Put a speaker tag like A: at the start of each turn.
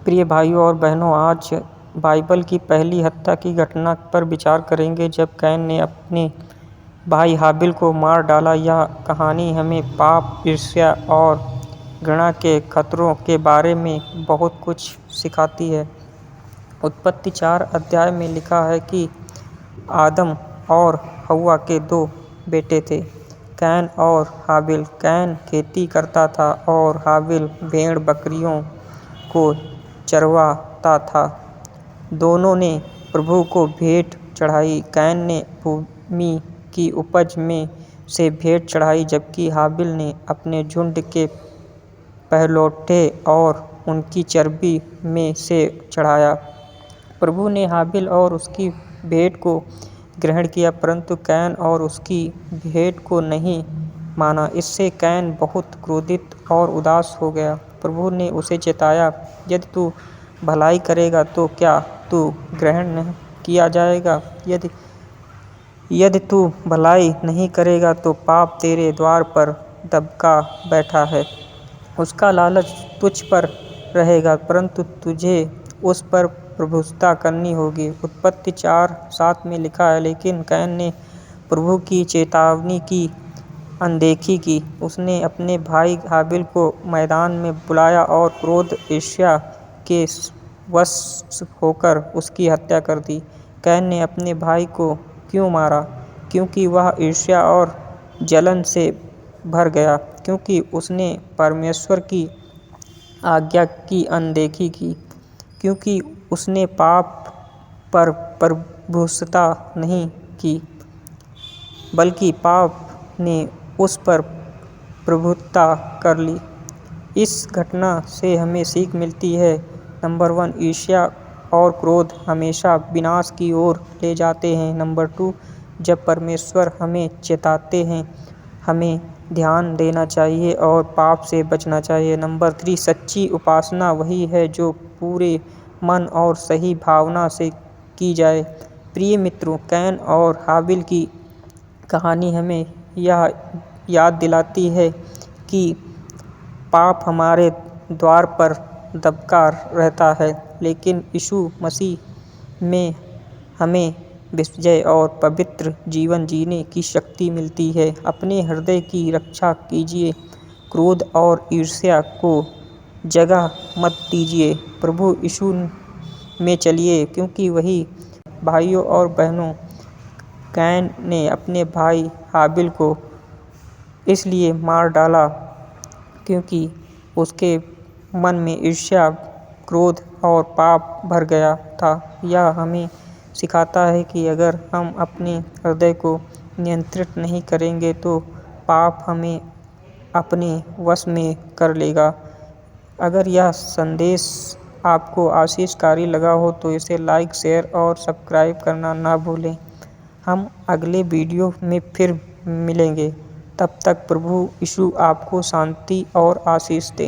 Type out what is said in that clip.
A: प्रिय भाइयों और बहनों, आज बाइबल की पहली हत्या की घटना पर विचार करेंगे जब कैन ने अपने भाई हाबिल को मार डाला। यह कहानी हमें पाप, ईर्ष्या और घृणा के खतरों के बारे में बहुत कुछ सिखाती है। उत्पत्ति 4 अध्याय में लिखा है कि आदम और हव्वा के 2 बेटे थे, कैन और हाबिल। कैन खेती करता था और हाबिल भेड़ बकरियों को चरवाता था। दोनों ने प्रभु को भेंट चढ़ाई। कैन ने भूमि की उपज में से भेंट चढ़ाई, जबकि हाबिल ने अपने झुंड के पहलौठे और उनकी चर्बी में से चढ़ाया। प्रभु ने हाबिल और उसकी भेंट को ग्रहण किया, परंतु कैन और उसकी भेंट को नहीं माना। इससे कैन बहुत क्रोधित और उदास हो गया। प्रभु ने उसे चेताया, यदि तू भलाई करेगा तो क्या तू ग्रहण नहीं किया जाएगा? यदि तू भलाई नहीं करेगा तो पाप तेरे द्वार पर दबका बैठा है। उसका लालच तुझ पर रहेगा, परंतु तुझे उस पर प्रभुता करनी होगी। उत्पत्ति 4:7 में लिखा है, लेकिन कैन ने प्रभु की चेतावनी की अनदेखी की। उसने अपने भाई हाबिल को मैदान में बुलाया और क्रोध, ईर्ष्या के वश होकर उसकी हत्या कर दी। कैन ने अपने भाई को क्यों मारा? क्योंकि वह ईर्ष्या और जलन से भर गया, क्योंकि उसने परमेश्वर की आज्ञा की अनदेखी की, क्योंकि उसने पाप पर प्रभुता नहीं की, बल्कि पाप ने उस पर प्रभुता कर ली। इस घटना से हमें सीख मिलती है। नंबर 1, ईर्ष्या और क्रोध हमेशा विनाश की ओर ले जाते हैं। नंबर 2, जब परमेश्वर हमें चेताते हैं, हमें ध्यान देना चाहिए और पाप से बचना चाहिए। नंबर 3, सच्ची उपासना वही है जो पूरे मन और सही भावना से की जाए। प्रिय मित्रों, कैन और हाबिल की कहानी हमें यह याद दिलाती है कि पाप हमारे द्वार पर दबका रहता है, लेकिन यीशु मसीह में हमें विजय और पवित्र जीवन जीने की शक्ति मिलती है। अपने हृदय की रक्षा कीजिए, क्रोध और ईर्ष्या को जगह मत दीजिए। प्रभु यीशु में चलिए, क्योंकि वही भाइयों और बहनों, कैन ने अपने भाई हाबिल को इसलिए मार डाला क्योंकि उसके मन में ईर्ष्या, क्रोध और पाप भर गया था। यह हमें सिखाता है कि अगर हम अपने हृदय को नियंत्रित नहीं करेंगे तो पाप हमें अपने वश में कर लेगा। अगर यह संदेश आपको आशीषकारी लगा हो तो इसे लाइक, शेयर और सब्सक्राइब करना ना भूलें। हम अगले वीडियो में फिर मिलेंगे। तब तक प्रभु यीशु आपको शांति और आशीष दे।